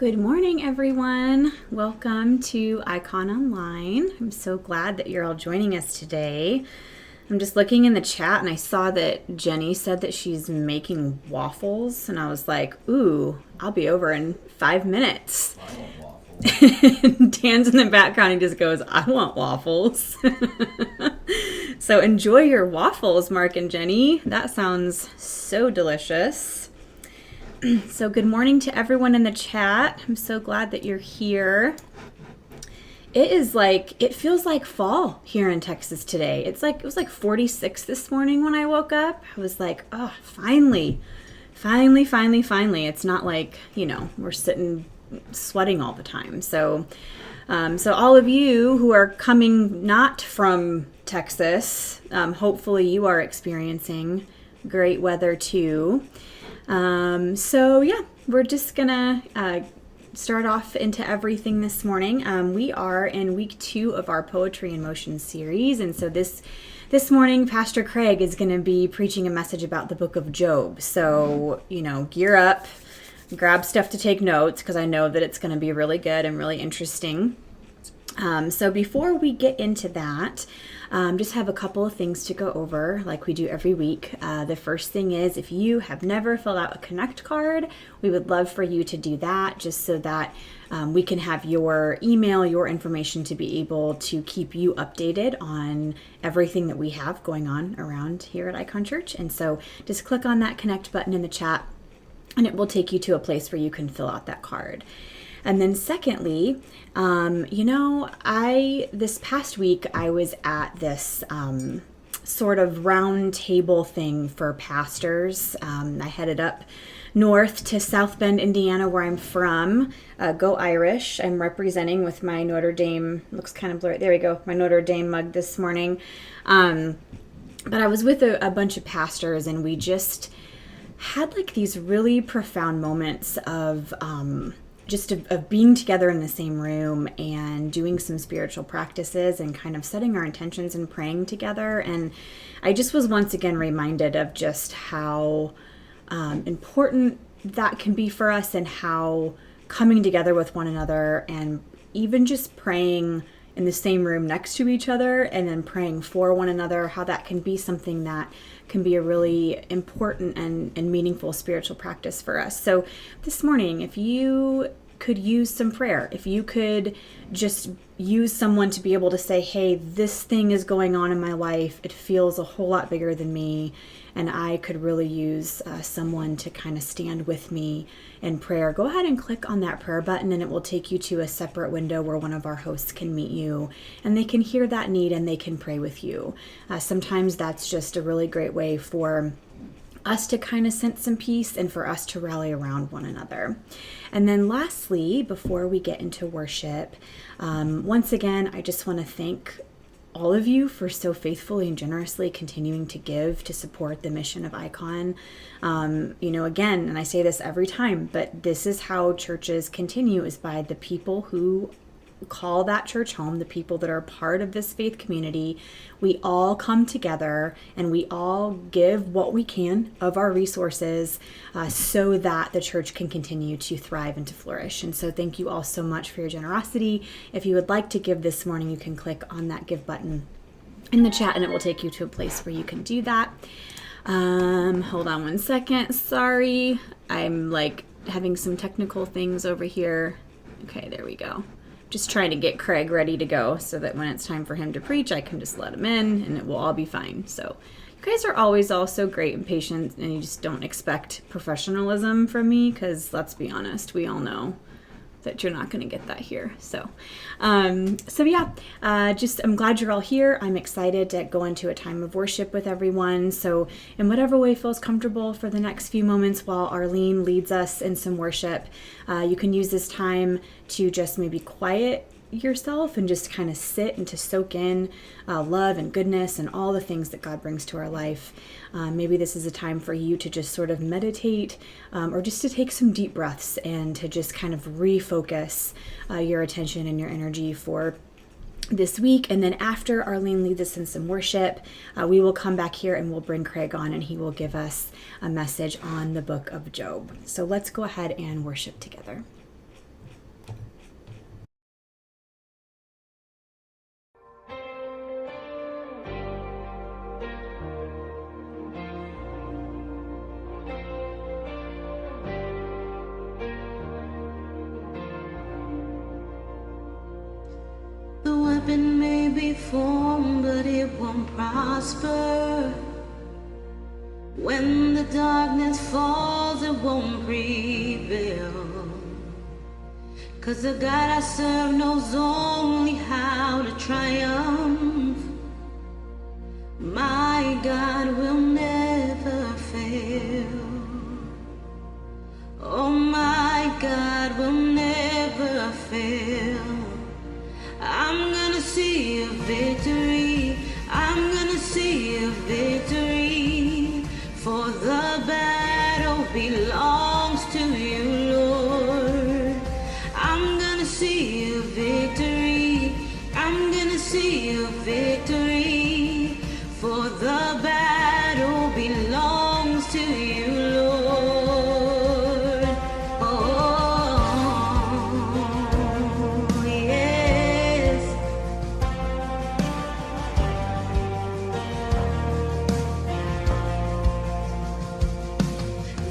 Good morning, everyone. Welcome to Icon Online. I'm so glad that you're all joining us today. I'm just looking in the chat and I saw that Jenny said that she's making waffles, and I was like, ooh, I'll be over in 5 minutes. I want waffles. Dan's in the background. He just goes, I want waffles. So enjoy your waffles, Mark and Jenny. That sounds so delicious. So good morning to everyone in the chat. I'm so glad that you're here. It feels like fall here in Texas today. It was like 46 this morning when I woke up. I was like, oh, finally. It's not like, we're sitting sweating all the time. So all of you who are coming not from Texas, hopefully you are experiencing great weather too. We're just gonna start off into everything this morning. We are in week 2 of our Poetry in Motion series, and so this morning Pastor Craig is going to be preaching a message about the book of Job. So gear up, grab stuff to take notes, because I know that it's going to be really good and really interesting. So before we get into that, just have a couple of things to go over like we do every week. The first thing is, if you have never filled out a Connect card, we would love for you to do that, just so that we can have your email, your information, to be able to keep you updated on everything that we have going on around here at Icon Church. And so just click on that Connect button in the chat and it will take you to a place where you can fill out that card. And then secondly, this past week I was at this sort of round table thing for pastors. I headed up north to South Bend, Indiana, where I'm from. Go Irish. I'm representing with my Notre Dame, looks kind of blurry. There we go. My Notre Dame mug this morning. But I was with a bunch of pastors, and we just had like these really profound moments of being together in the same room and doing some spiritual practices and kind of setting our intentions and praying together. And I just was once again reminded of just how important that can be for us, and how coming together with one another and even just praying in the same room next to each other and then praying for one another, how that can be something that can be a really important and meaningful spiritual practice for us. So this morning, if you could use some prayer, if you could just use someone to be able to say, hey, this thing is going on in my life, it feels a whole lot bigger than me, and I could really use someone to kind of stand with me in prayer, go ahead and click on that prayer button, and it will take you to a separate window where one of our hosts can meet you, and they can hear that need and they can pray with you. Sometimes that's just a really great way for us to kind of sense some peace and for us to rally around one another. And then lastly, before we get into worship, once again, I just want to thank all of you for so faithfully and generously continuing to give to support the mission of Icon. Again, and I say this every time, but this is how churches continue, is by the people who call that church home, the people that are part of this faith community. We all come together and we all give what we can of our resources so that the church can continue to thrive and to flourish. And so thank you all so much for your generosity. If you would like to give this morning, you can click on that give button in the chat and it will take you to a place where you can do that. Hold on one second. Sorry, I'm like having some technical things over here. Okay, there we go. Just trying to get Craig ready to go so that when it's time for him to preach, I can just let him in and it will all be fine. So you guys are always all so great and patient, and you just don't expect professionalism from me, because let's be honest, we all know that you're not going to get that here. I'm glad you're all here. I'm excited to go into a time of worship with everyone. So in whatever way feels comfortable for the next few moments while Arlene leads us in some worship, you can use this time to just maybe quiet yourself and just kind of sit and to soak in love and goodness and all the things that God brings to our life. Maybe this is a time for you to just sort of meditate or just to take some deep breaths and to just kind of refocus your attention and your energy for this week. And then after Arlene leads us in some worship, we will come back here and we'll bring Craig on and he will give us a message on the book of Job. So let's go ahead and worship together. weapon may be formed, but it won't prosper. When the darkness falls, it won't prevail. 'Cause the God I serve knows only how to triumph. My God will never fail. Oh, my God will never fail. I'm gonna see a victory. I'm gonna see a victory. For the battle belongs to you, Lord. I'm gonna see a victory. I'm gonna see a victory. For the battle belongs to you, Lord. Oh, yes.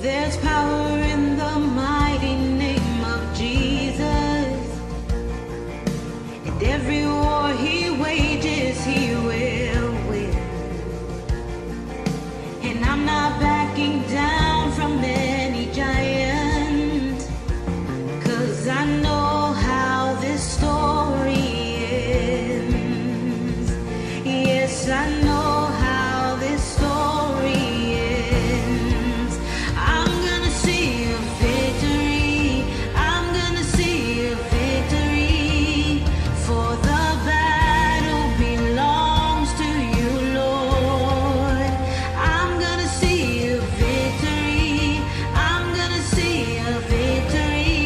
There's power in the mighty name of Jesus. And every war he wages, he will win. And I'm not backing down from any giant. 'Cause I know how this story ends. Yes, I know how this story ends. I'm gonna see a victory. I'm gonna see a victory. For the battle belongs to you, Lord. I'm gonna see a victory. I'm gonna see a victory.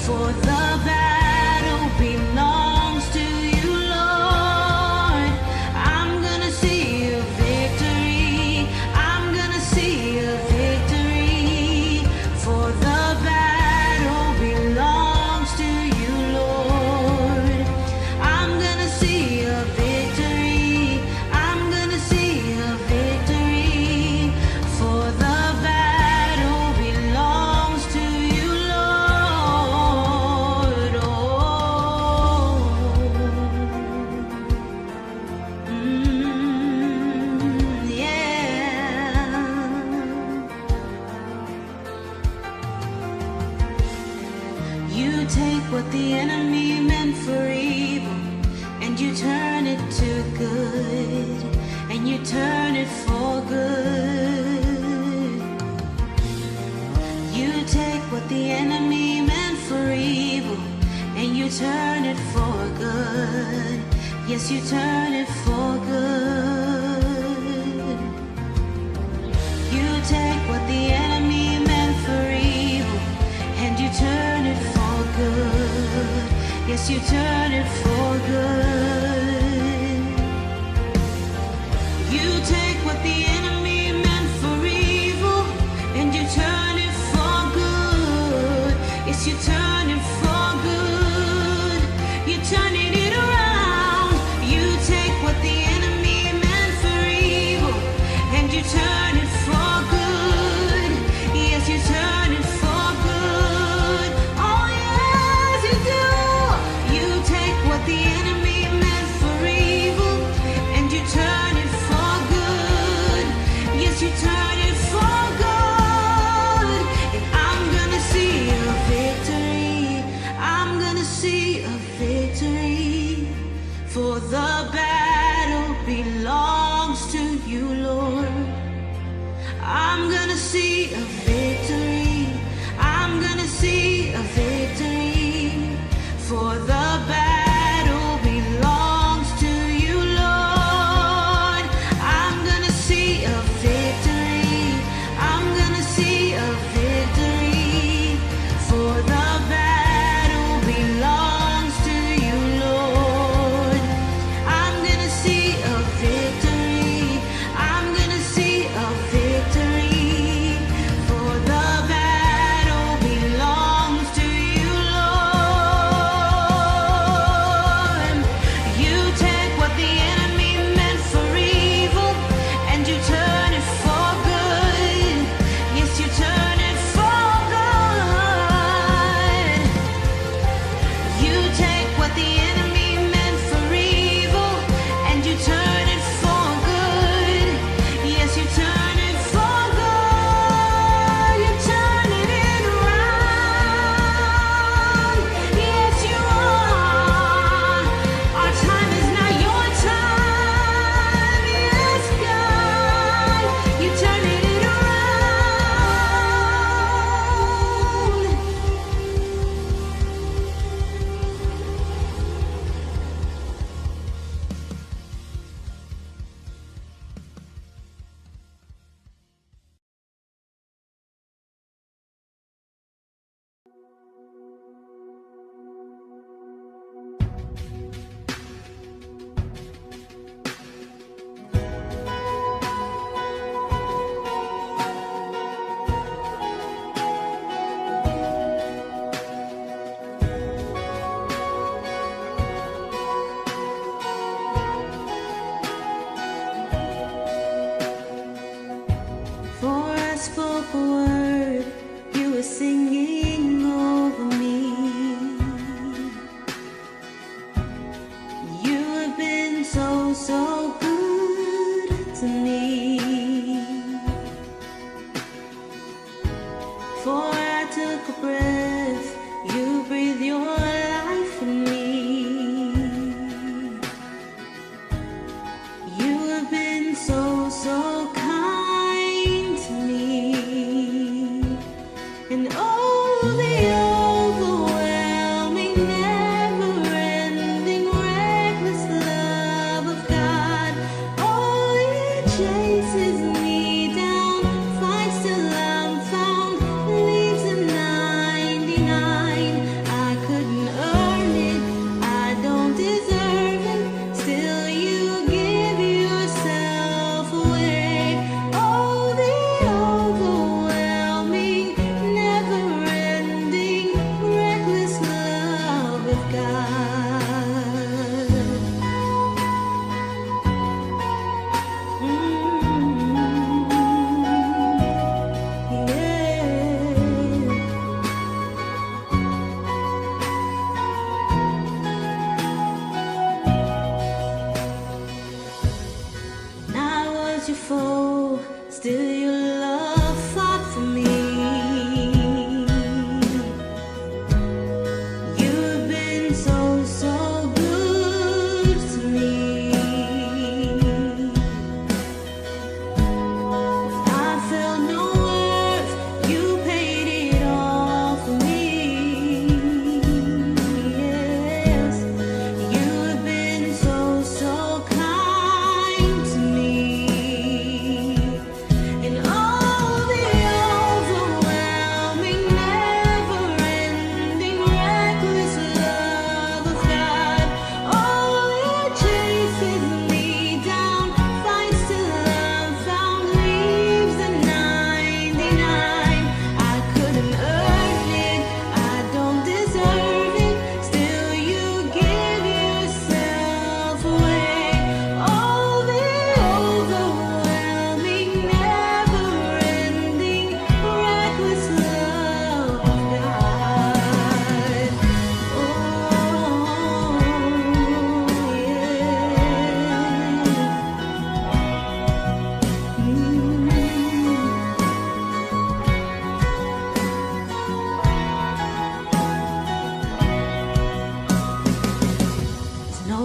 For the battle belongs to you, Lord. I'm gonna see a victory. I'm gonna see a victory. For the battle belongs to you, Lord. I'm gonna see a victory. I'm gonna see a victory. For the battle belongs to you, Lord. Oh, yeah. You take what the enemy meant for evil, and you turn it to good, and you turn it for good. You take what the enemy meant for evil, and you turn it for good. Yes, you turn it for good. You take what the enemy meant for evil, and you turn it for good. Yes, you turn it for good. You take what the enemy meant for evil, and you turn it for good. Yes, you turn it for good. You turn it around. You take what the enemy meant for evil, and you turn it for good. Yes, you turn it for good. Oh, yes, you do. You take what the enemy meant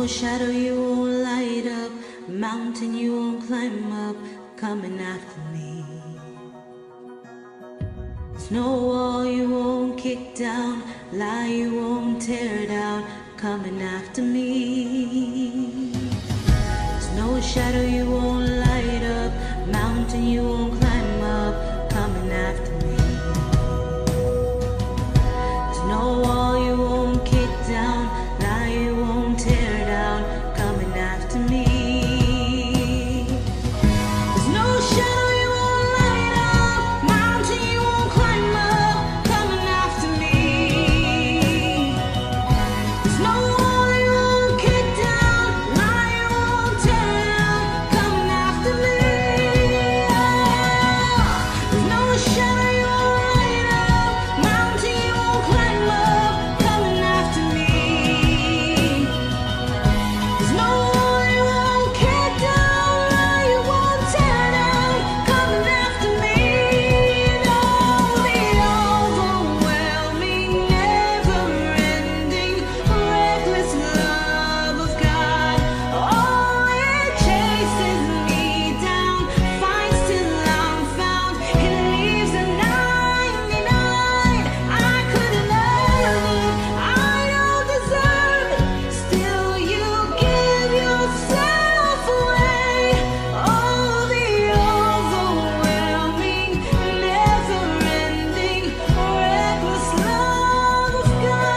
shadow you won't light up, mountain you won't climb up, coming after me. There's no wall you won't kick down, lie you won't tear down, coming after me. There's no shadow you won't light up, mountain you won't climb up, coming after me. There's no wall you won't kick down, lie you won't tear down, coming after me. There's no shadow you won't light up, mountain you won't climb up, coming after me. There's no wall you won't kick down, lie you won't tear down, coming after me. There's no shadow you won't light up, mountain you won't climb up, coming after me. There's no wall you won't kick down, lie you won't tear down, coming after me. No, the overwhelming, never-ending, reckless love of God. Oh, it chases me down, finds till I'm found. It leaves a 99. I couldn't earn it, I don't deserve it. Still, you give yourself away. Oh, the overwhelming, never-ending, reckless love of God.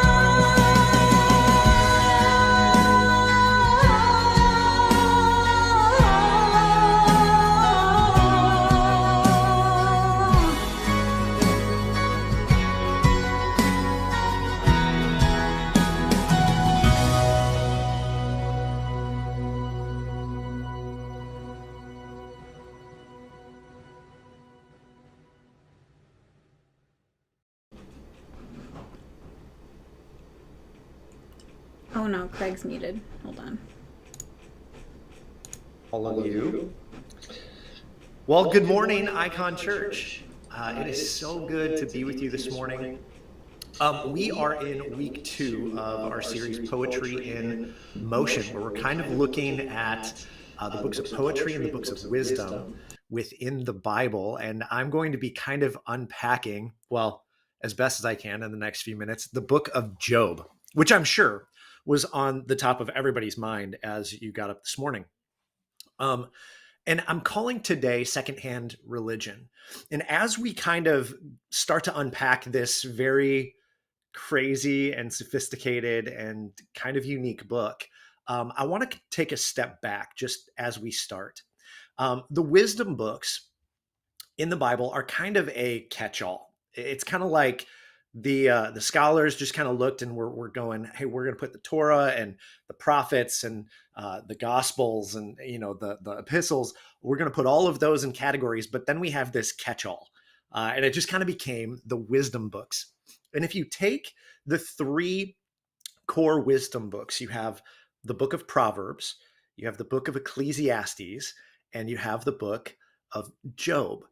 Oh no, Craig's muted. Hold on. All of you. Well, good morning, Icon Church. It is so good to be with you this morning. We are in week 2 of our series, Poetry in Motion, where we're kind of looking at the books of poetry and the books of wisdom within the Bible. And I'm going to be kind of unpacking, well, as best as I can in the next few minutes, the book of Job, which I'm sure was on the top of everybody's mind as you got up this morning. And I'm calling today Secondhand Religion. And as we kind of start to unpack this very crazy and sophisticated and kind of unique book, I want to take a step back just as we start. The wisdom books in the Bible are kind of a catch-all. It's kind of like the scholars just kind of looked and we're going, hey, we're going to put the Torah and the prophets and the Gospels and the epistles. We're going to put all of those in categories, but then we have this catch-all, and it just kind of became the wisdom books. And if you take the 3 core wisdom books, you have the book of Proverbs, you have the book of Ecclesiastes, and you have the book of Job.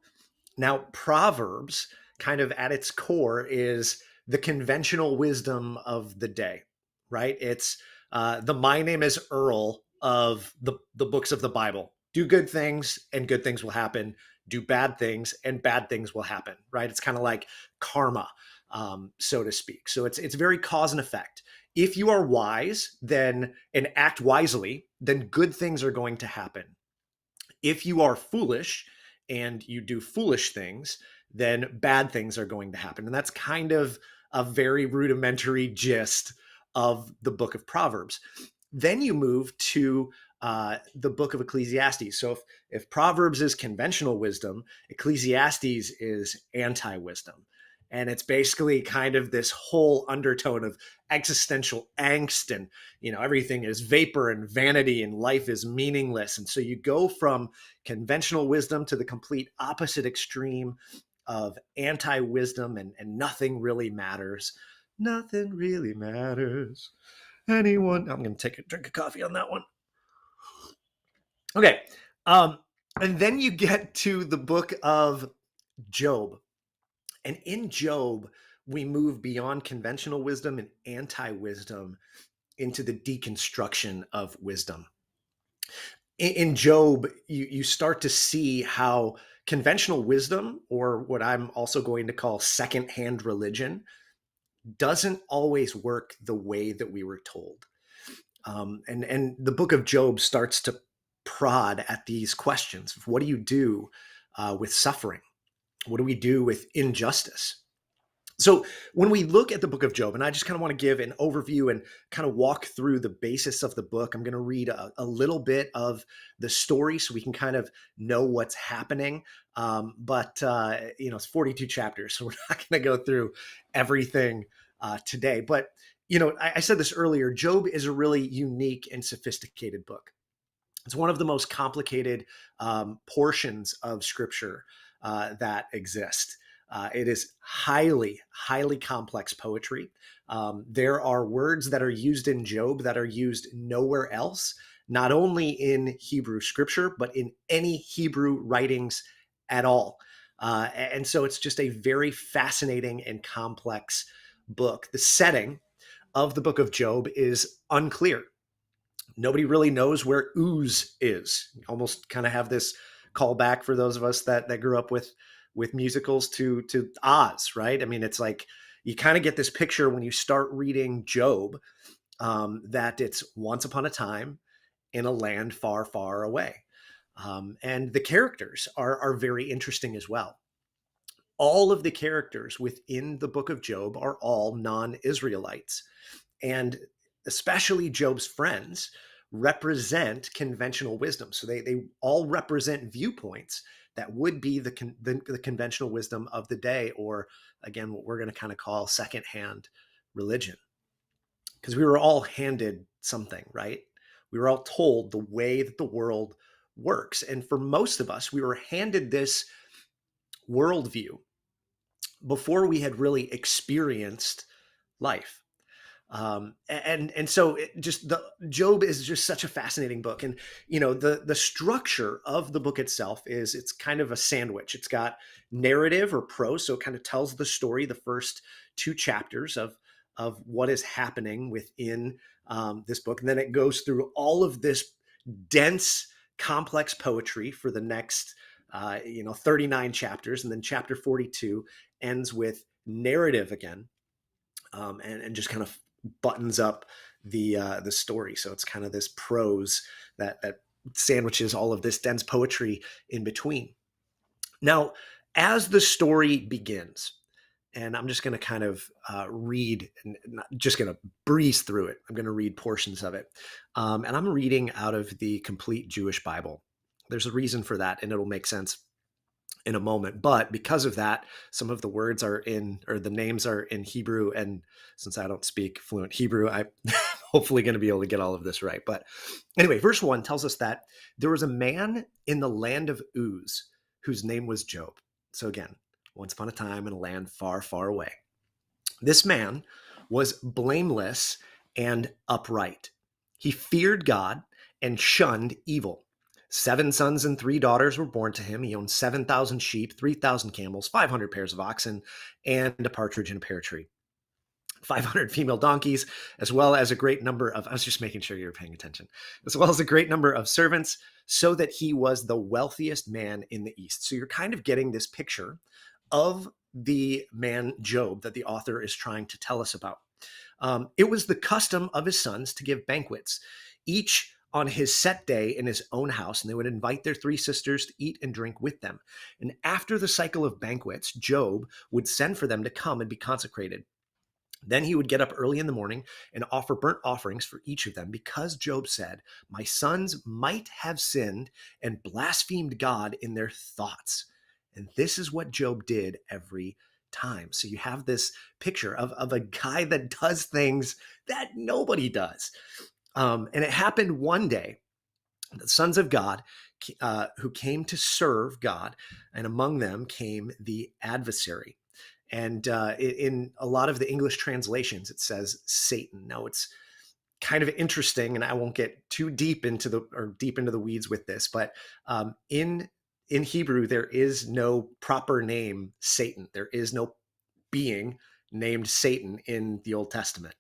Now, Proverbs, kind of at its core, is the conventional wisdom of the day, right? It's the my name is Earl of the books of the Bible. Do good things and good things will happen. Do bad things and bad things will happen, right? It's kind of like karma, so to speak. So it's very cause and effect. If you are wise and act wisely, then good things are going to happen. If you are foolish and you do foolish things, then bad things are going to happen. And that's kind of a very rudimentary gist of the book of Proverbs. Then you move to the book of Ecclesiastes. So if Proverbs is conventional wisdom, Ecclesiastes is anti-wisdom. And it's basically kind of this whole undertone of existential angst and, everything is vapor and vanity and life is meaningless. And so you go from conventional wisdom to the complete opposite extreme of anti-wisdom and nothing really matters. Nothing really matters. I'm going to take a drink of coffee on that one. Okay. And then you get to the book of Job. And in Job, we move beyond conventional wisdom and anti-wisdom into the deconstruction of wisdom. In Job, you start to see how conventional wisdom, or what I'm also going to call secondhand religion, doesn't always work the way that we were told. And the book of Job starts to prod at these questions of what do you do with suffering? What do we do with injustice? So when we look at the book of Job, and I just kind of want to give an overview and kind of walk through the basis of the book, I'm going to read a little bit of the story so we can kind of know what's happening. But it's 42 chapters, so we're not going to go through everything today. But, I said this earlier, Job is a really unique and sophisticated book. It's one of the most complicated portions of Scripture that exist. It is highly, highly complex poetry. There are words that are used in Job that are used nowhere else, not only in Hebrew scripture, but in any Hebrew writings at all. And so it's just a very fascinating and complex book. The setting of the book of Job is unclear. Nobody really knows where Uz is. You almost kind of have this callback for those of us that grew up with musicals to Oz, right? I mean, it's like you kind of get this picture when you start reading Job that it's once upon a time in a land far, far away. And the characters are very interesting as well. All of the characters within the book of Job are all non-Israelites. And especially Job's friends represent conventional wisdom. So they all represent viewpoints that would be the conventional wisdom of the day, or again, what we're going to kind of call secondhand religion. Because we were all handed something, right? We were all told the way that the world works. And for most of us, we were handed this worldview before we had really experienced life. And so Job is just such a fascinating book. And, the structure of the book itself is it's kind of a sandwich. It's got narrative or prose. So it kind of tells the story, the first 2 chapters of what is happening within this book. And then it goes through all of this dense, complex poetry for the next, 39 chapters. And then chapter 42 ends with narrative again. And just kind of buttons up the story. So it's kind of this prose that sandwiches all of this dense poetry in between. Now, as the story begins, and I'm just going to kind of read, and not just going to breeze through it. I'm going to read portions of it. And I'm reading out of the Complete Jewish Bible. There's a reason for that, and it'll make sense in a moment. But because of that, some of the words are the names are in Hebrew. And since I don't speak fluent Hebrew, I'm hopefully going to be able to get all of this right. But anyway, verse 1 tells us that there was a man in the land of Uz whose name was Job. So again, once upon a time in a land far, far away. This man was blameless and upright. He feared God and shunned evil. 7 sons and 3 daughters were born to him. He owned 7,000 sheep, 3,000 camels, 500 pairs of oxen, and a partridge in a pear tree. 500 female donkeys, as well as a great number of, I was just making sure you were paying attention, as well as a great number of servants, so that he was the wealthiest man in the East. So you're kind of getting this picture of the man Job that the author is trying to tell us about. It was the custom of his sons to give banquets, each on his set day in his own house, and they would invite their 3 sisters to eat and drink with them. And after the cycle of banquets, Job would send for them to come and be consecrated. Then he would get up early in the morning and offer burnt offerings for each of them, because Job said, "My sons might have sinned and blasphemed God in their thoughts." And this is what Job did every time. So you have this picture of a guy that does things that nobody does. And it happened one day, the sons of God who came to serve God, and among them came the adversary. And in a lot of the English translations, it says Satan. Now, it's kind of interesting, and I won't get too deep into the weeds with this, but in Hebrew, there is no proper name Satan. There is no being named Satan in the Old Testament.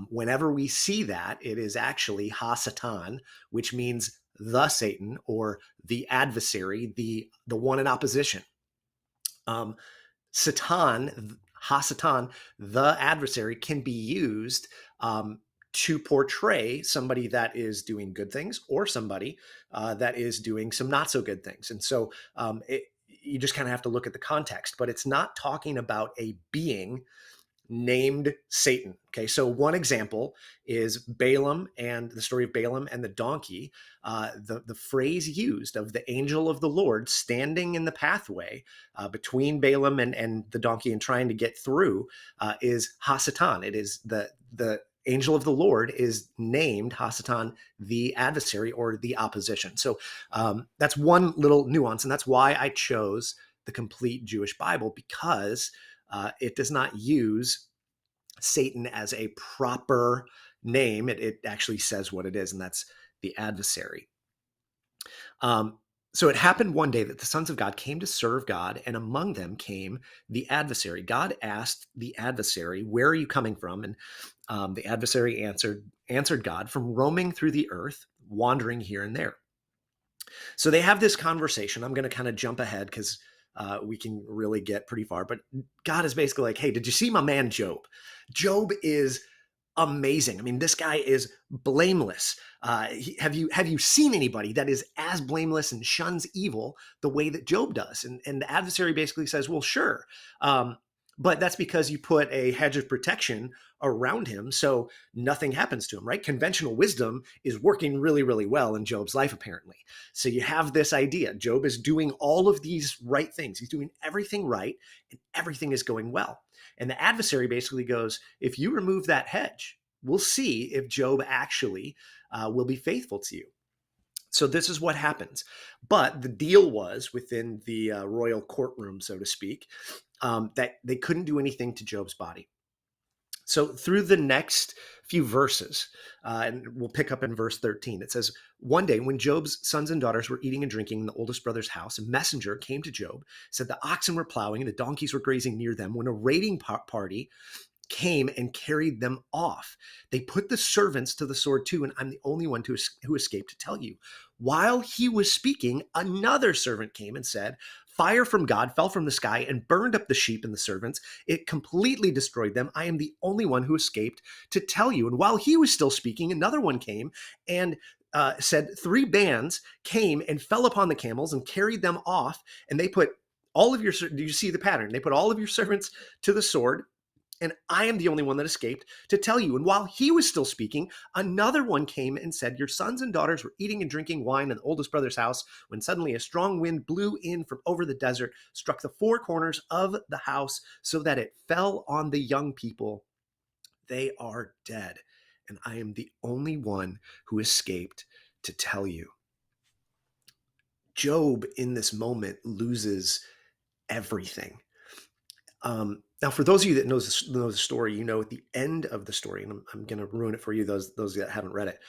Whenever we see that, it is actually Hasatan, which means the Satan or the adversary, the one in opposition. Satan, Hasatan, the adversary, can be used to portray somebody that is doing good things or somebody that is doing some not so good things. And so you just kind of have to look at the context, but it's not talking about a being named Satan. Okay, so one example is Balaam and the story of Balaam and the donkey. The phrase used of the angel of the Lord standing in the pathway between Balaam and the donkey and trying to get through is Hasatan. It is the angel of the Lord is named Hasatan, the adversary or the opposition. So that's one little nuance, and that's why I chose the complete Jewish Bible, because it does not use Satan as a proper name. It actually says what it is, and that's the adversary. So it happened one day that the sons of God came to serve God, and among them came the adversary. God asked the adversary, "Where are you coming from?" And the adversary answered God, "From roaming through the earth, wandering here and there." So they have this conversation. I'm going to kind of jump ahead because we can really get pretty far. But God is basically like, "Hey, did you see my man Job? Job is amazing. I mean, this guy is blameless. Have you seen anybody that is as blameless and shuns evil the way that Job does?" And the adversary basically says, "Well, sure. But that's because you put a hedge of protection around him so nothing happens to him, right? Conventional wisdom is working really, really well in Job's life, apparently. So you have this idea. Job is doing all of these right things. He's doing everything right, and everything is going well. And the adversary basically goes, if you remove that hedge, we'll see if Job actually will be faithful to you. So this is what happens. But the deal was within the royal courtroom, so to speak, that they couldn't do anything to Job's body. So through the next few verses, and we'll pick up in verse 13, it says, "One day when Job's sons and daughters were eating and drinking in the oldest brother's house, a messenger came to Job, said the oxen were plowing and the donkeys were grazing near them when a raiding party came and carried them off. They put the servants to the sword too, and I'm the only one who escaped to tell you." While he was speaking, another servant came and said, "Fire from God fell from the sky and burned up the sheep and the servants. It completely destroyed them. I am the only one who escaped to tell you." And while he was still speaking, another one came and said, "Three bands came and fell upon the camels and carried them off. And they put all of your," do you see the pattern? "They put all of your servants to the sword. And I am the only one that escaped to tell you." And while he was still speaking, another one came and said, "Your sons and daughters were eating and drinking wine in the oldest brother's house when suddenly a strong wind blew in from over the desert, struck the four corners of the house so that it fell on the young people. They are dead. And I am the only one who escaped to tell you." Job in this moment loses everything. Now, for those of you that know the story, you know at the end of the story, and I'm going to ruin it for you, those that haven't read it,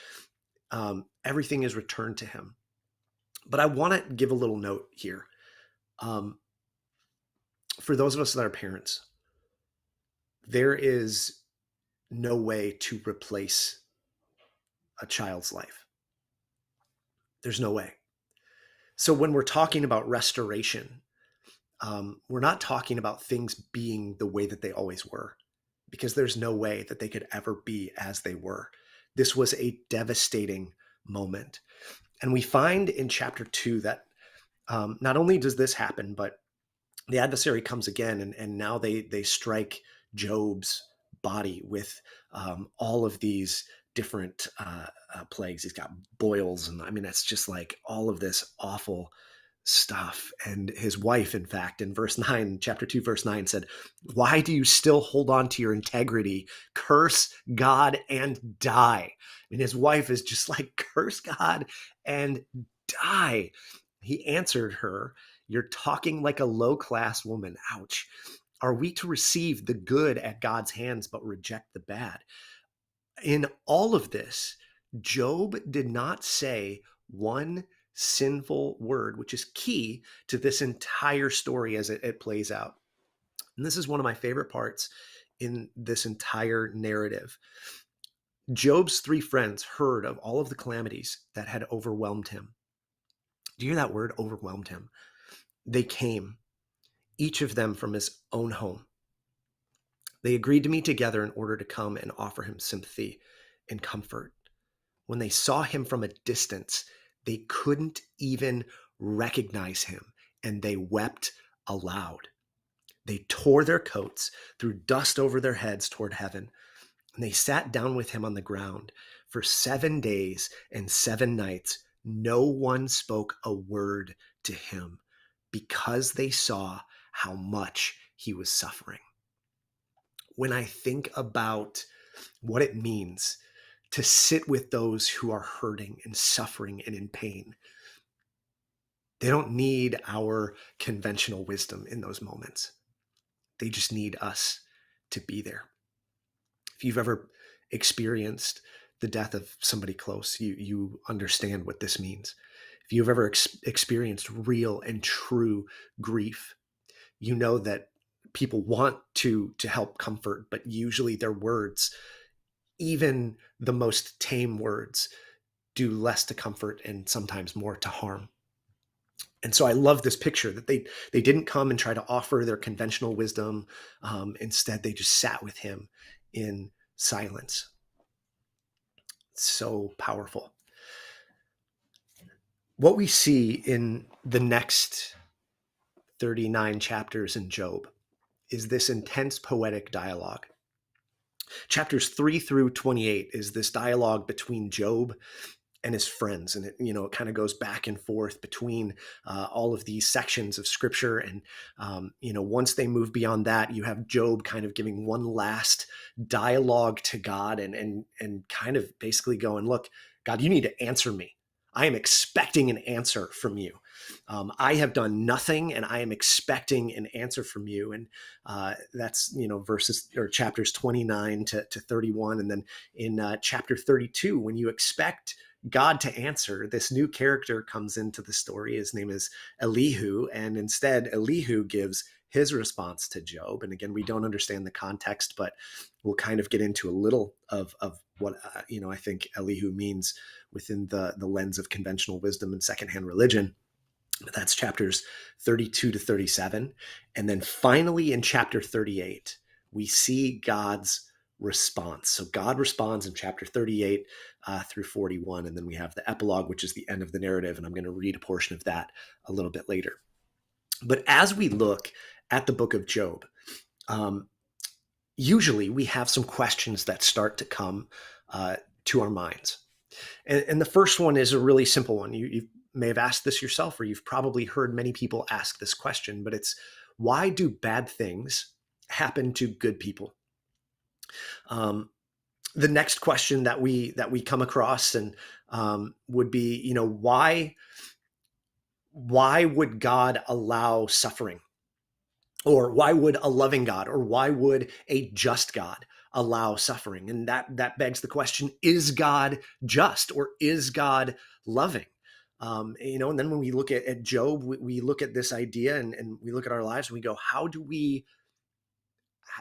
everything is returned to him. But I want to give a little note here. For those of us that are parents, there is no way to replace a child's life. There's no way. So when we're talking about restoration, we're not talking about things being the way that they always were, because there's no way that they could ever be as they were. This was a devastating moment. And we find in chapter 2 that not only does this happen, but the adversary comes again, and now they strike Job's body with all of these different plagues. He's got boils, and I mean, it's just like all of this awful stuff. And his wife, in fact, in verse 9, chapter 2, verse 9 said, "Why do you still hold on to your integrity? Curse God and die." And his wife is just like, "Curse God and die." He answered her, "You're talking like a low-class woman." Ouch. "Are we to receive the good at God's hands but reject the bad?" In all of this, Job did not say one sinful word, which is key to this entire story as it plays out. And this is one of my favorite parts in this entire narrative. Job's three friends heard of all of the calamities that had overwhelmed him. Do you hear that word, overwhelmed him? They came, each of them from his own home. They agreed to meet together in order to come and offer him sympathy and comfort. When they saw him from a distance, they couldn't even recognize him, and they wept aloud. They tore their coats, threw dust over their heads toward heaven, and they sat down with him on the ground. For 7 days and 7 nights, no one spoke a word to him because they saw how much he was suffering. When I think about what it means to sit with those who are hurting and suffering and in pain, they don't need our conventional wisdom in those moments. They just need us to be there. If you've ever experienced the death of somebody close, you understand what this means. If you've ever experienced real and true grief, you know that people want to help comfort, but usually their words, even the most tame words, do less to comfort and sometimes more to harm. And so I love this picture that they didn't come and try to offer their conventional wisdom. Instead, they just sat with him in silence. So powerful. What we see in the next 39 chapters in Job is this intense poetic dialogue. Chapters 3 through 28 is this dialogue between Job and his friends. And it kind of goes back and forth between all of these sections of scripture. And, once they move beyond that, you have Job kind of giving one last dialogue to God and kind of basically going, look, God, you need to answer me. I am expecting an answer from you. I have done nothing and I am expecting an answer from you. And that's, verses or chapters 29 to 31. And then in chapter 32, when you expect God to answer, this new character comes into the story. His name is Elihu. And instead, Elihu gives his response to Job. And again, we don't understand the context, but we'll kind of get into a little of what, I think Elihu means within the lens of conventional wisdom and secondhand religion. That's chapters 32 to 37. And then finally in chapter 38, we see God's response. So God responds in chapter 38 through 41. And then we have the epilogue, which is the end of the narrative. And I'm going to read a portion of that a little bit later. But as we look at the book of Job, usually we have some questions that start to come to our minds. And the first one is a really simple one. You may have asked this yourself, or you've probably heard many people ask this question, but it's, why do bad things happen to good people? The next question that we come across and would be, why would God allow suffering? Or why would a loving God, or why would a just God allow suffering? And that begs the question, is God just, or is God loving? And then when we look at Job, we look at this idea and we look at our lives and we go, how do we,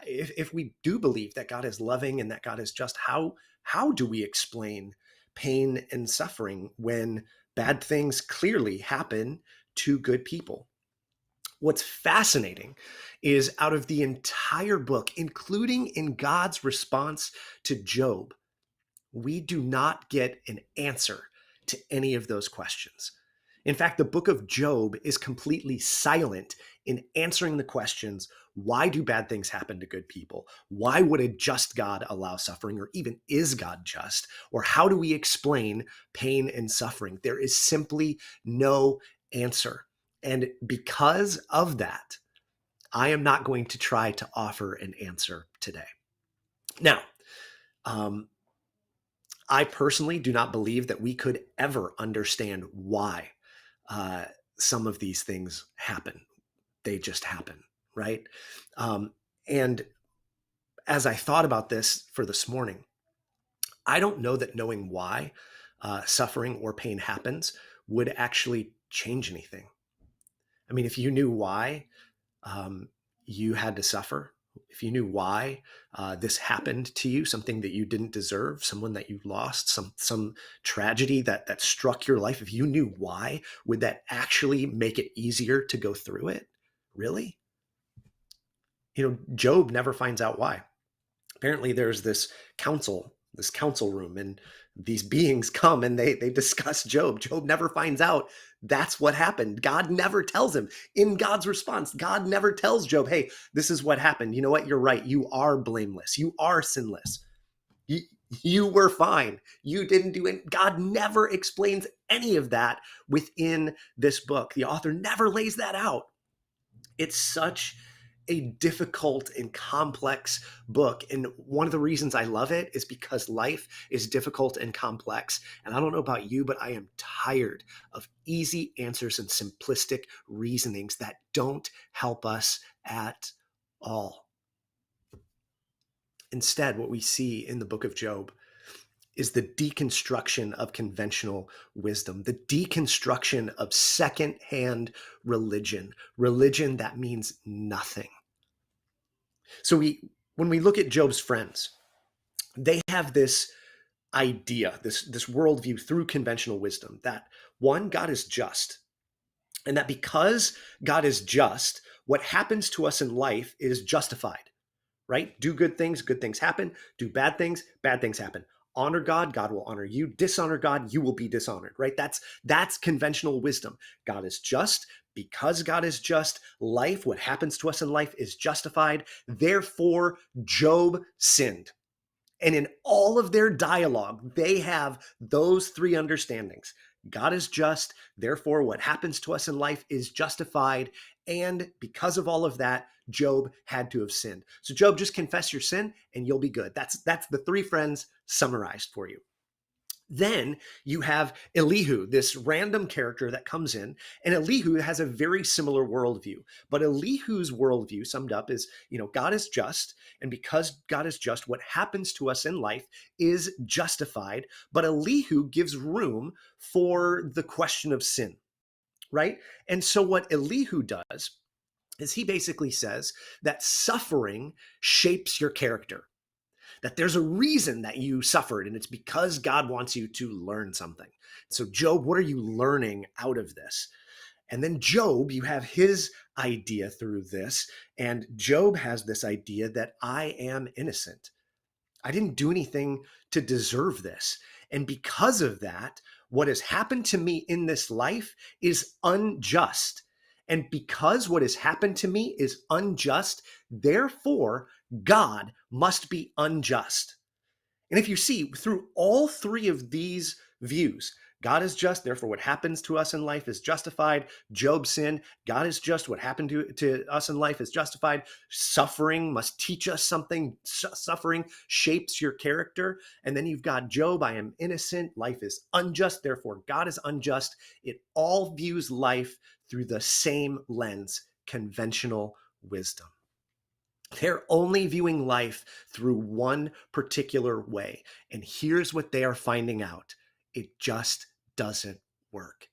if we do believe that God is loving and that God is just, how do we explain pain and suffering when bad things clearly happen to good people? What's fascinating is out of the entire book, including in God's response to Job, we do not get an answer to any of those questions. In fact, the book of Job is completely silent in answering the questions, why do bad things happen to good people? Why would a just God allow suffering? Or even, is God just? Or how do we explain pain and suffering? There is simply no answer. And because of that, I am not going to try to offer an answer today. Now, I personally do not believe that we could ever understand why some of these things happen. They just happen, right? And as I thought about this for this morning, I don't know that knowing why suffering or pain happens would actually change anything. I mean, if you knew why you had to suffer, if you knew why this happened to you, something that you didn't deserve, someone that you lost, some tragedy that struck your life, if you knew why, would that actually make it easier to go through it? Really? Job never finds out why. Apparently there's this council room, and these beings come and they discuss Job. Job never finds out that's what happened. God never tells him. In God's response, God never tells Job, hey, this is what happened. You know what? You're right. You are blameless. You are sinless. You were fine. You didn't do it. God never explains any of that within this book. The author never lays that out. It's such a difficult and complex book. And one of the reasons I love it is because life is difficult and complex. And I don't know about you, but I am tired of easy answers and simplistic reasonings that don't help us at all. Instead, what we see in the book of Job is the deconstruction of conventional wisdom, the deconstruction of secondhand religion that means nothing. So when we look at Job's friends, they have this idea, this worldview through conventional wisdom that, one, God is just, and that because God is just, what happens to us in life is justified, right? Do good things happen. Do bad things happen. Honor God, God will honor you. Dishonor God, you will be dishonored, right? That's conventional wisdom. God is just. Because God is just, life, what happens to us in life is justified. Therefore, Job sinned. And in all of their dialogue, they have those three understandings. God is just, therefore what happens to us in life is justified. And because of all of that, Job had to have sinned. So Job, just confess your sin and you'll be good. That's the three friends summarized for you. Then you have Elihu, this random character that comes in, and Elihu has a very similar worldview. But Elihu's worldview summed up is, God is just, and because God is just, what happens to us in life is justified. But Elihu gives room for the question of sin, right? And so what Elihu does is he basically says that suffering shapes your character. That there's a reason that you suffered, and it's because God wants you to learn something. So Job, what are you learning out of this? And then Job, you have his idea through this, and Job has this idea that I am innocent. I didn't do anything to deserve this. And because of that, what has happened to me in this life is unjust. And because what has happened to me is unjust, therefore, God must be unjust. And if you see through all three of these views, God is just, therefore what happens to us in life is justified. Job sinned. God is just, what happened to us in life is justified. Suffering must teach us something. Suffering shapes your character. And then you've got Job, I am innocent. Life is unjust, therefore God is unjust. It all views life through the same lens, conventional wisdom. They're only viewing life through one particular way. And here's what they are finding out. It just doesn't work.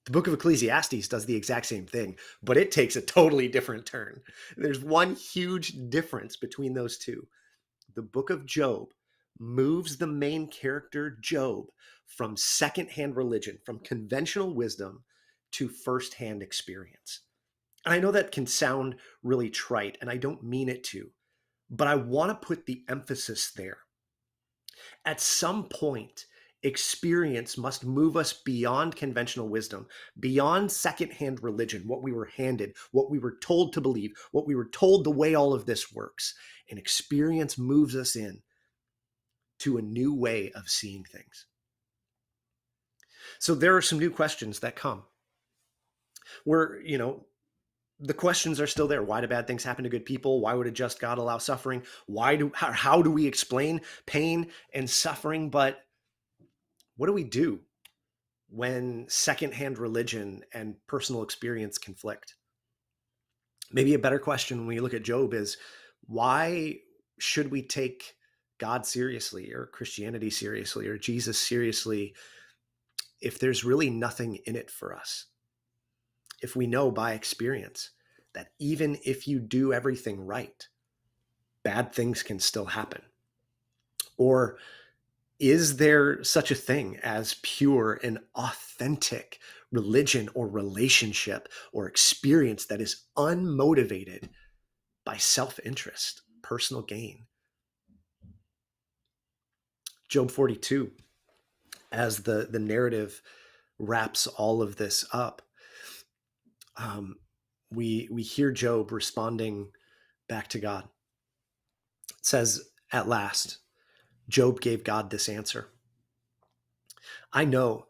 The book of Ecclesiastes does the exact same thing, but it takes a totally different turn. There's one huge difference between those two. The book of Job moves the main character, Job, from secondhand religion, from conventional wisdom to firsthand experience. And I know that can sound really trite, and I don't mean it to, but I want to put the emphasis there. At some point, experience must move us beyond conventional wisdom, beyond secondhand religion, what we were handed, what we were told to believe, what we were told the way all of this works. And experience moves us in to a new way of seeing things. So there are some new questions that come where, the questions are still there. Why do bad things happen to good people? Why would a just God allow suffering? How do we explain pain and suffering? But what do we do when secondhand religion and personal experience conflict? Maybe a better question when you look at Job is, why should we take God seriously, or Christianity seriously, or Jesus seriously, if there's really nothing in it for us? If we know by experience that even if you do everything right, bad things can still happen? Or is there such a thing as pure and authentic religion or relationship or experience that is unmotivated by self-interest, personal gain? Job 42, as the narrative wraps all of this up, we hear Job responding back to God. It says, at last, Job gave God this answer: I know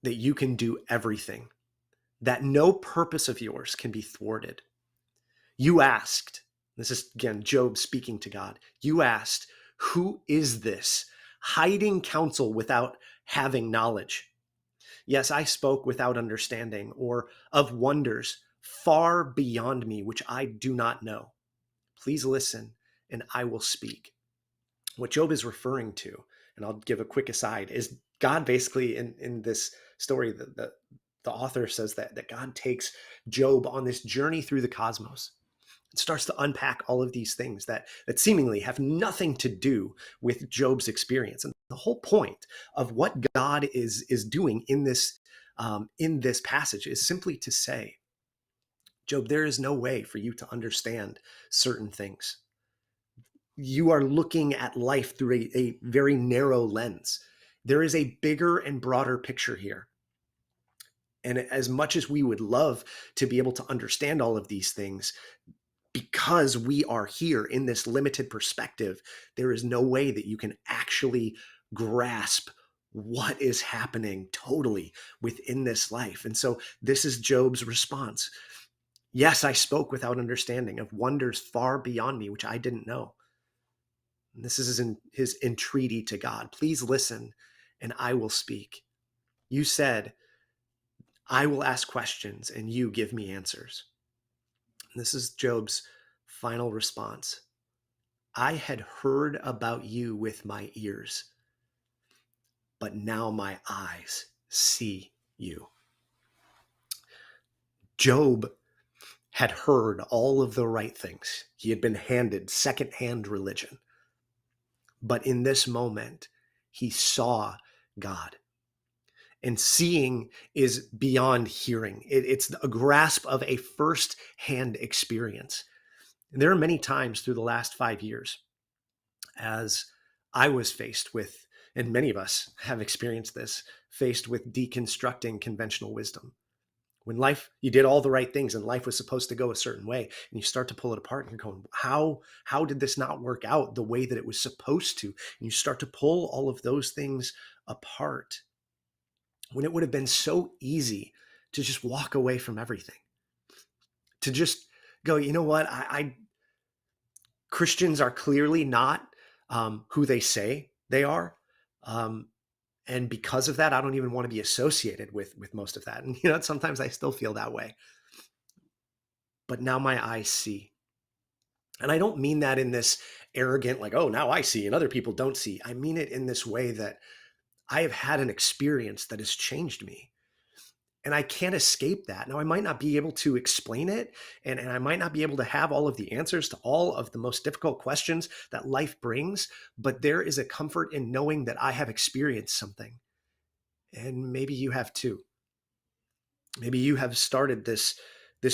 that you can do everything, that no purpose of yours can be thwarted. You asked, this is again Job speaking to God, you asked, who is this hiding counsel without having knowledge? Yes, I spoke without understanding, or of wonders far beyond me, which I do not know. Please listen, and I will speak. What Job is referring to, and I'll give a quick aside, is God basically in this story, the author says that God takes Job on this journey through the cosmos and starts to unpack all of these things that seemingly have nothing to do with Job's experience. And the whole point of what God is doing in this passage is simply to say, Job, there is no way for you to understand certain things. You are looking at life through a very narrow lens. There is a bigger and broader picture here. And as much as we would love to be able to understand all of these things, because we are here in this limited perspective, there is no way that you can actually grasp what is happening totally within this life. And so this is Job's response. Yes, I spoke without understanding, of wonders far beyond me, which I didn't know. And this is his entreaty to God. Please listen, and I will speak. You said, I will ask questions, and you give me answers. And this is Job's final response. I had heard about you with my ears, but now my eyes see you. Job had heard all of the right things. He had been handed secondhand religion. But in this moment, he saw God. And seeing is beyond hearing. It's a grasp of a first-hand experience. And there are many times through the last 5 years as I was faced with, and many of us have experienced this, faced with deconstructing conventional wisdom. When life, you did all the right things and life was supposed to go a certain way, and you start to pull it apart and you're going, how did this not work out the way that it was supposed to? And you start to pull all of those things apart when it would have been so easy to just walk away from everything, to just go, you know what, Christians are clearly not who they say they are. And because of that, I don't even want to be associated with most of that. And, sometimes I still feel that way. But now my eyes see. And I don't mean that in this arrogant, like, oh, now I see and other people don't see. I mean it in this way that I have had an experience that has changed me. And I can't escape that. Now, I might not be able to explain it, and I might not be able to have all of the answers to all of the most difficult questions that life brings, but there is a comfort in knowing that I have experienced something. And maybe you have too. Maybe you have started this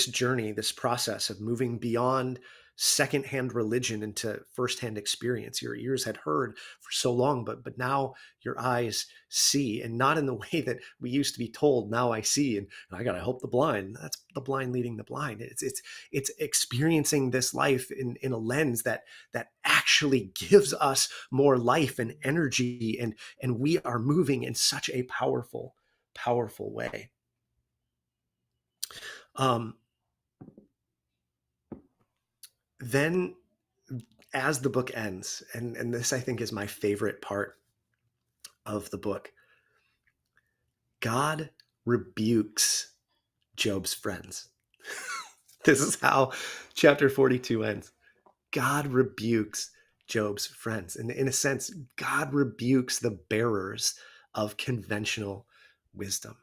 journey, this process of moving beyond secondhand religion into firsthand experience. Your ears had heard for so long, but now your eyes see, and not in the way that we used to be told, now I see, and I got to help the blind. That's the blind leading the blind. It's experiencing this life in a lens that actually gives us more life and energy, and we are moving in such a powerful way. Then as the book ends, and this I think is my favorite part of the book, God rebukes Job's friends. This is how chapter 42 ends. God rebukes Job's friends. And in a sense, God rebukes the bearers of conventional wisdom.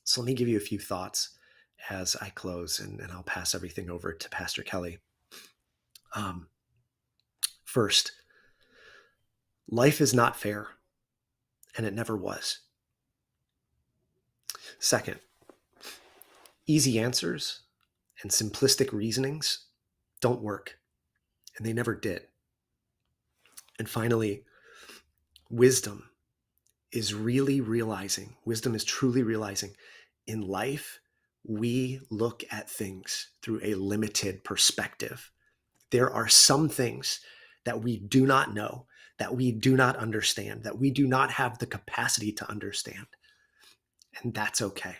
So let me give you a few thoughts as I close, and I'll pass everything over to Pastor Kelly. First, life is not fair, and it never was. Second, easy answers and simplistic reasonings don't work, and they never did. And finally, wisdom is truly realizing in life, we look at things through a limited perspective. There are some things that we do not know, that we do not understand, that we do not have the capacity to understand. And that's okay.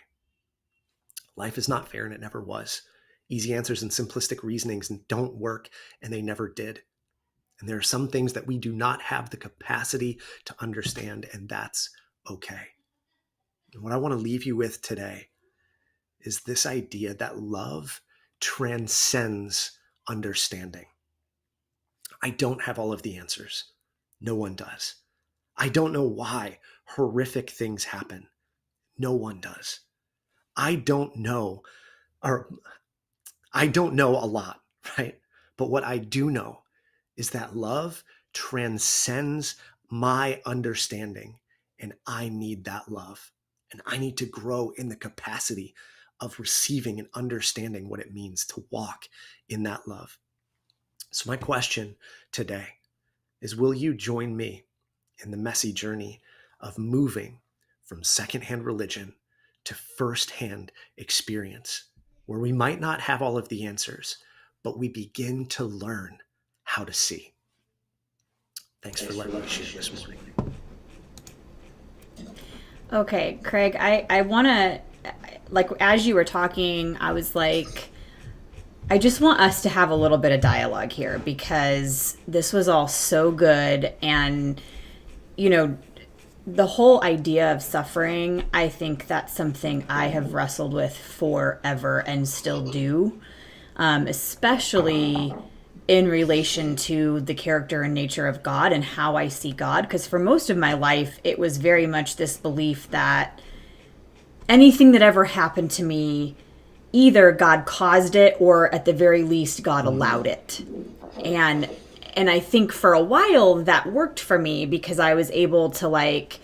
Life is not fair, and it never was. Easy answers and simplistic reasonings don't work, and they never did. And there are some things that we do not have the capacity to understand, and that's okay. And what I want to leave you with today is this idea that love transcends understanding. I don't have all of the answers. No one does. I don't know why horrific things happen. No one does. I don't know a lot, right? But what I do know is that love transcends my understanding, and I need that love. And I need to grow in the capacity of receiving and understanding what it means to walk in that love. So my question today is, will you join me in the messy journey of moving from secondhand religion to firsthand experience, where we might not have all of the answers, but we begin to learn how to see? Thanks for letting me share this morning. Okay, Craig, I want to, like, as you were talking, I was like, I just want us to have a little bit of dialogue here, because this was all so good. And, you know, the whole idea of suffering, I think that's something I have wrestled with forever and still do, especially in relation to the character and nature of God and how I see God. Because for most of my life, it was very much this belief that anything that ever happened to me, either God caused it or at the very least God allowed it. And I think for a while that worked for me, because I was able to, like,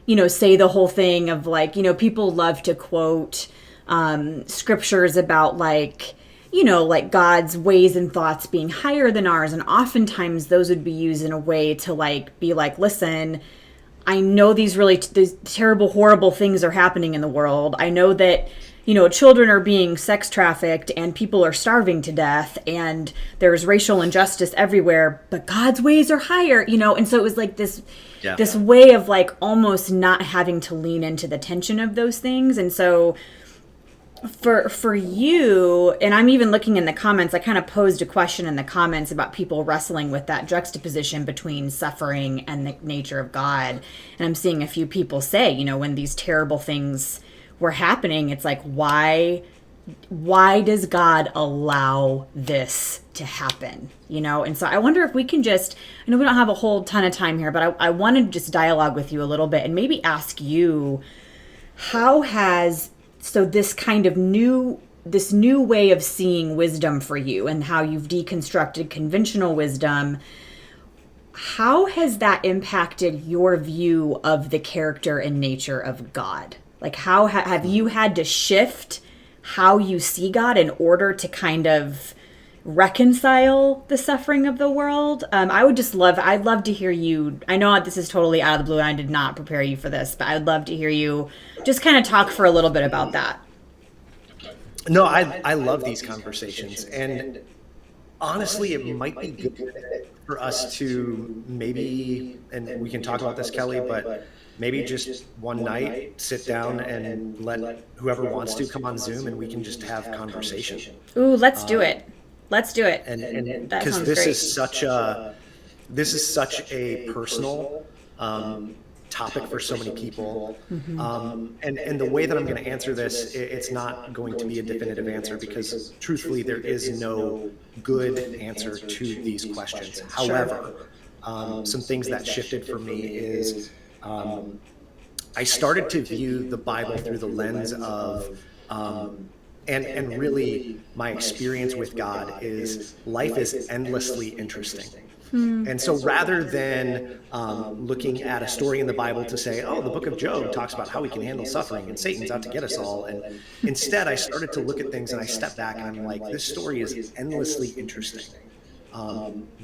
you know, say the whole thing of, like, you know, people love to quote scriptures about, like, you know, like God's ways and thoughts being higher than ours. And oftentimes those would be used in a way to, like, be like, listen, I know these terrible, horrible things are happening in the world. I know that, you know, children are being sex trafficked and people are starving to death and there's racial injustice everywhere, but God's ways are higher, you know? And so it was like this way of, like, almost not having to lean into the tension of those things. And so for you, and I'm even looking in the comments, I kind of posed a question in the comments about people wrestling with that juxtaposition between suffering and the nature of God. And I'm seeing a few people say, you know, when these terrible things were happening, it's like, why does God allow this to happen? You know? And so I wonder if we can just, I know we don't have a whole ton of time here, but I want to just dialogue with you a little bit and maybe ask you, how has, so this kind of new way of seeing wisdom for you and how you've deconstructed conventional wisdom, how has that impacted your view of the character and nature of God? Like, how have you had to shift how you see God in order to kind of reconcile the suffering of the world? I'd love to hear you. I know this is totally out of the blue and I did not prepare you for this, but I'd love to hear you just kind of talk for a little bit about that. No, I love these conversations. And honestly, it might be good for us to maybe, and we can talk about this, Kelly, but maybe just one night sit down and let whoever wants to come on Zoom and we can just have conversation. Ooh, let's do it. Let's do it. And because this is such a personal topic for so many people. And the way that I'm going to answer this, it's not going to be a definitive answer, because truthfully, there is no good answer to these questions. However, some things that shifted for me is I started to view the Bible through the lens of, and really my experience with God is life is endlessly interesting. And so rather than looking at a story in the Bible to say, oh, the book of Job talks about how we can handle suffering and Satan's out to get us all. And instead, I started to look at things and I stepped back and I'm like, this story is endlessly interesting.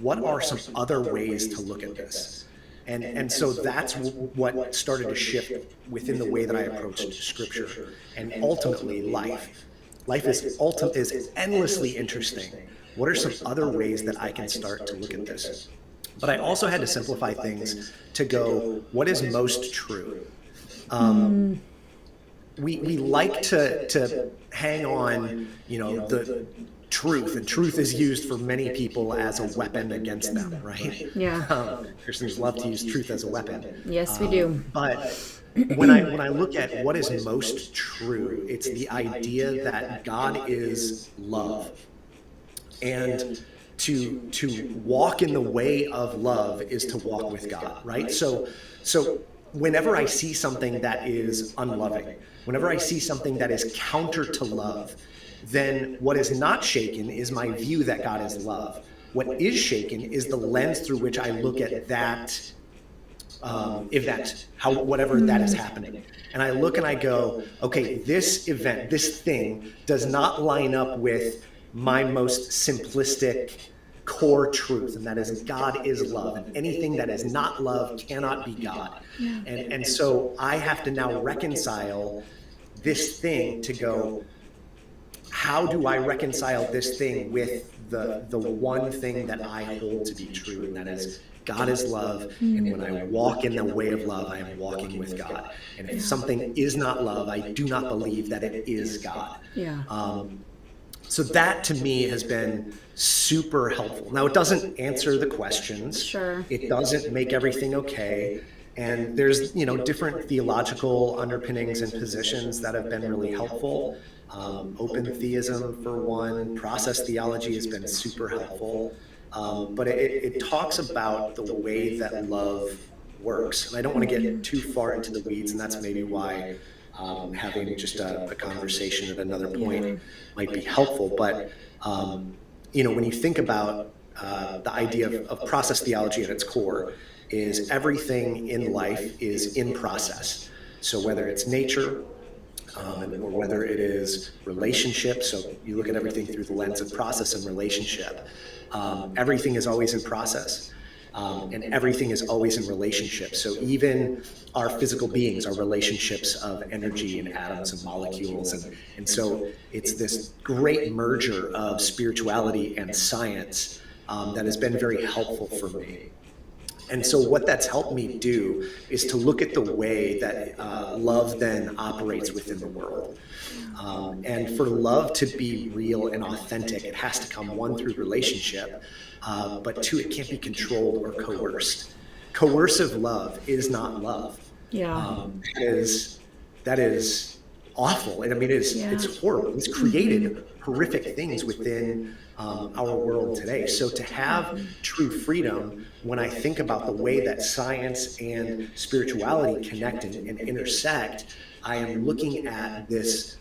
What are some other ways to look at this? And so that's what started to shift within the way that I approached Scripture and ultimately life. Life is endlessly interesting. What are some other ways that I can start to look at this? But I also had to simplify things to go, what is most true? We like to hang on, the truth, and truth is used for many people as a weapon against them, right? Yeah. Christians love to use truth as a weapon. Yes, we do. But when I look at what is most true, it's the idea that God is love. And to walk in the way of love is to walk with God, right? So whenever I see something that is unloving, whenever I see something that is counter to love, then what is not shaken is my view that God is love. What is shaken is the lens through which I look at that event, whatever that is happening. And I look and I go, okay, this event, this thing does not line up with my most simplistic core truth, and that is God is love, and anything that is not love cannot be God. Yeah. And so I have to now reconcile this thing to go, how do I reconcile this thing with the one thing that I hold to be true, and that is God is love, and when I walk in the way of love, I am walking with God. And if something is not love, I do not believe that it is God. Yeah. So that to me has been super helpful. Now, it doesn't answer the questions. Sure. It doesn't make everything okay. And there's, different theological underpinnings and positions that have been really helpful. Open theism, for one, process theology has been super helpful. But it talks about the way that love works. And I don't want to get too far into the weeds, and that's maybe why having just a conversation at another point might be helpful. But, when you think about the idea of process theology at its core, is everything in life is in process. So whether it's nature, or whether it is relationships, so you look at everything through the lens of process and relationship, everything is always in process. And everything is always in relationship. So even our physical beings are relationships of energy and atoms and molecules. And so it's this great merger of spirituality and science that has been very helpful for me. And so what that's helped me do is to look at the way that love then operates within the world. And for love to be real and authentic, it has to come, one, through relationship, but two, it can't be controlled or coerced. Coercive love is not love. Yeah. That is awful. And I mean, it's horrible. It's created horrific things within our world today. So to have true freedom, when I think about the way that science and spirituality connect and intersect, I am looking at this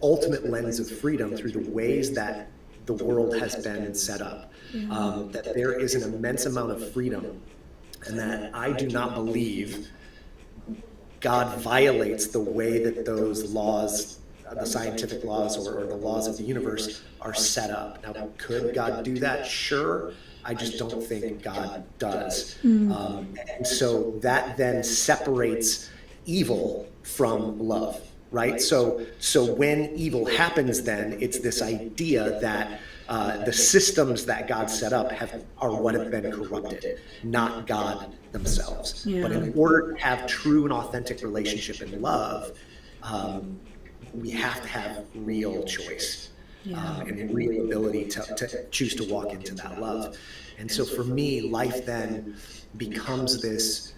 ultimate lens of freedom through the ways that the world has been set up. That there is an immense amount of freedom, and that I do not believe God violates the way that those laws, the scientific laws or the laws of the universe, are set up. Now, could God do that? Sure. I just don't think God does. And so that then separates evil from love, right? So when evil happens, then it's this idea that the systems that God set up are what have been corrupted, not God themselves. Yeah. But in order to have true and authentic relationship and love, we have to have real choice and real ability to choose to walk into that love. And so for me, life then becomes this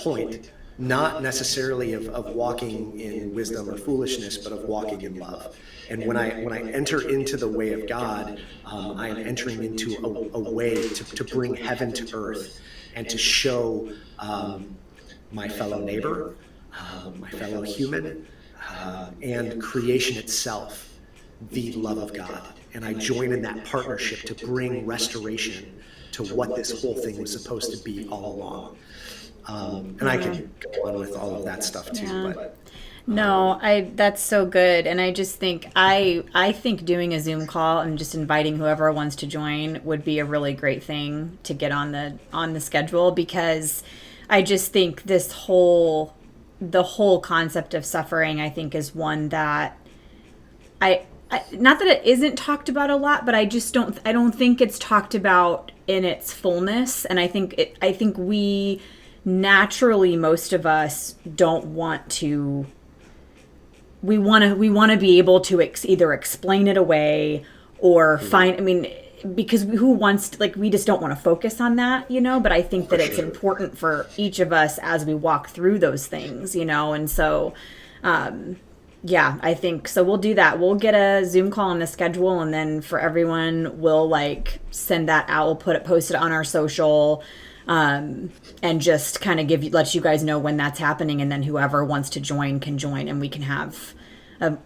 point, not necessarily of walking in wisdom or foolishness, but of walking in love. And when I enter into the way of God, I am entering into a way to bring heaven to earth and to show my fellow neighbor, my fellow human, and creation itself the love of God. And I join in that partnership to bring restoration to what this whole thing was supposed to be all along. And I could go on with all of that stuff too, Yeah. but No, that's so good. And I just think I think doing a Zoom call and just inviting whoever wants to join would be a really great thing to get on the schedule, because I just think the whole concept of suffering, I think, is one that I not that it isn't talked about a lot, but I don't think it's talked about in its fullness. And I think we naturally, most of us don't want to. We want to be able to either explain it away or find. I mean, because who wants to, like, we just don't want to focus on that, But I think that it's important for each of us as we walk through those things, And so, yeah, I think so. We'll do that. We'll get a Zoom call on the schedule, and then for everyone, we'll send that out. We'll post it on our social. And just kind of let you guys know when that's happening, and then whoever wants to join can join, and we can have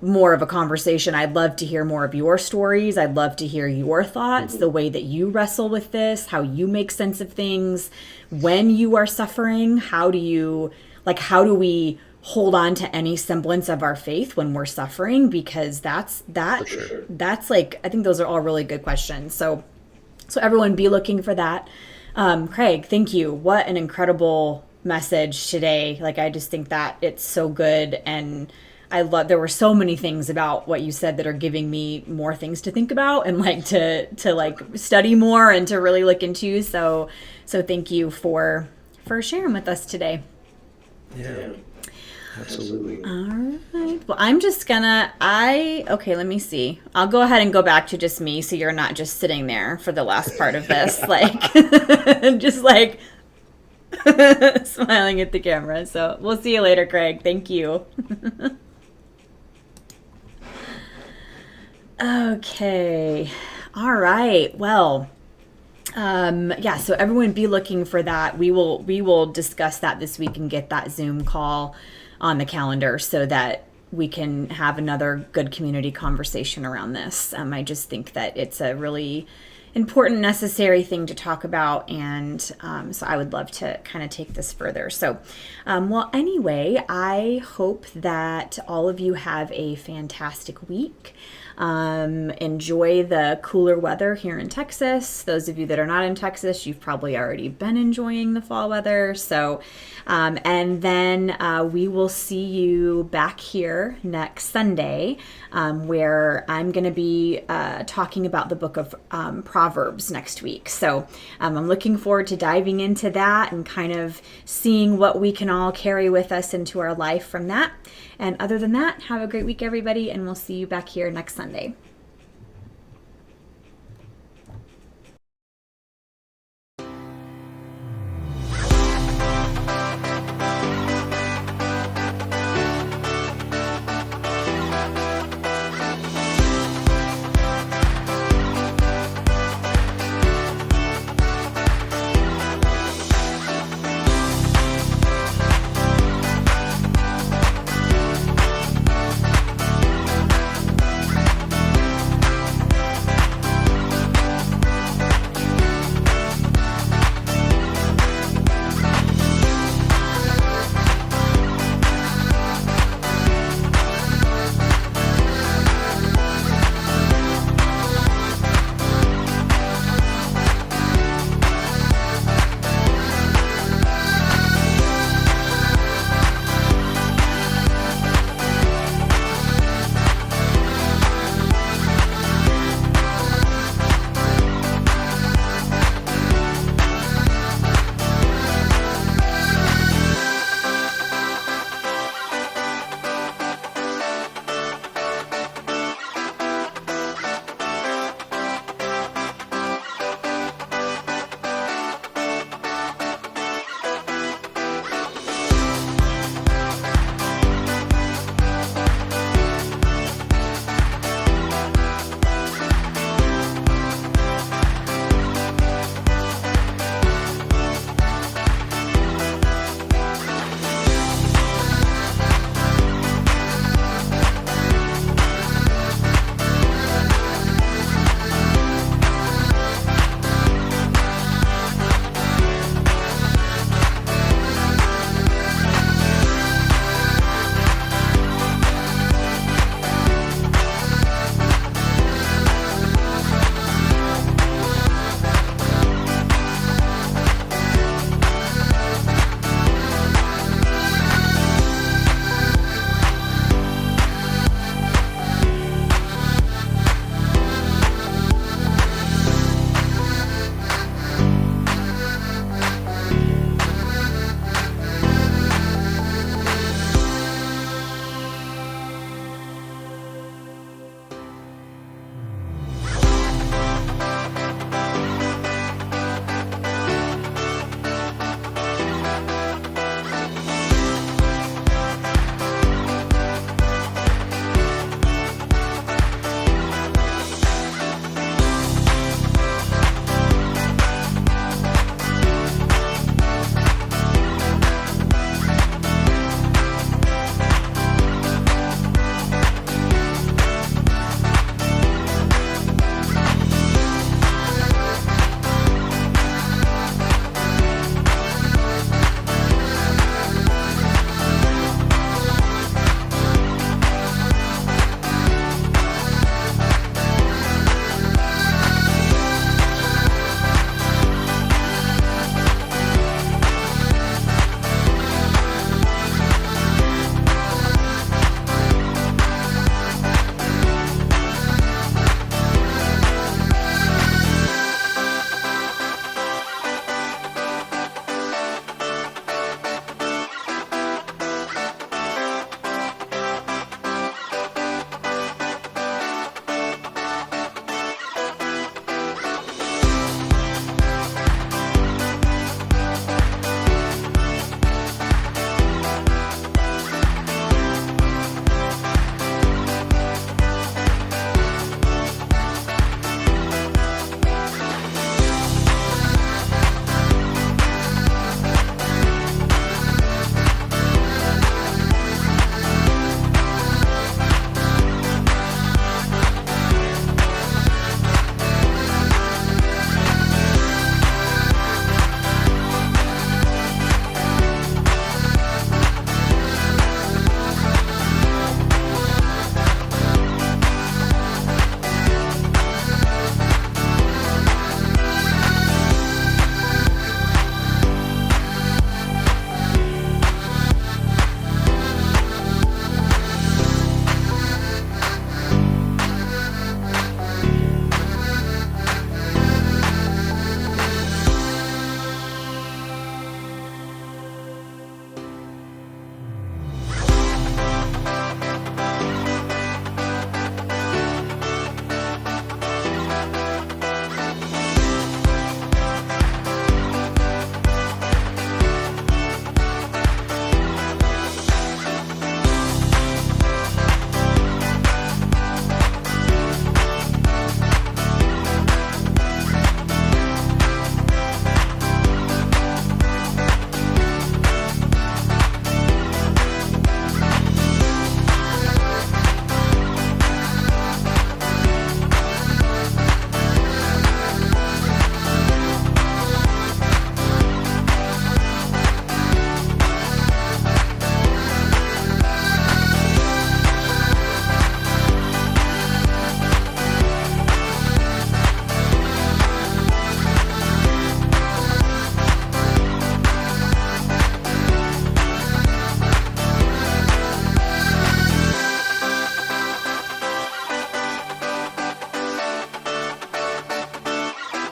more of a conversation. I'd love to hear more of your stories. I'd love to hear your thoughts, the way that you wrestle with this, how you make sense of things when you are suffering. How do we hold on to any semblance of our faith when we're suffering? Because that's I think those are all really good questions. So everyone, be looking for that. Craig, thank you. What an incredible message today. I just think that it's so good. And there were so many things about what you said that are giving me more things to think about and to study more and to really look into. So thank you for sharing with us today. yeah, absolutely. All right. Well, I'm just okay, let me see. I'll go ahead and go back to just me, so you're not just sitting there for the last part of this, just smiling at the camera. So we'll see you later, Craig. Thank you. Okay. All right. Well, yeah, so everyone be looking for that. We will discuss that this week and get that Zoom call on the calendar so that we can have another good community conversation around this. I just think that it's a really important, necessary thing to talk about, and so I would love to kind of take this further. So, well, anyway, I hope that all of you have a fantastic week. Enjoy the cooler weather here in Texas. Those of you that are not in Texas, you've probably already been enjoying the fall weather. So, and then we will see you back here next Sunday, where I'm going to be talking about the book of Proverbs next week. So I'm looking forward to diving into that and kind of seeing what we can all carry with us into our life from that. And other than that, have a great week, everybody, and we'll see you back here next Sunday.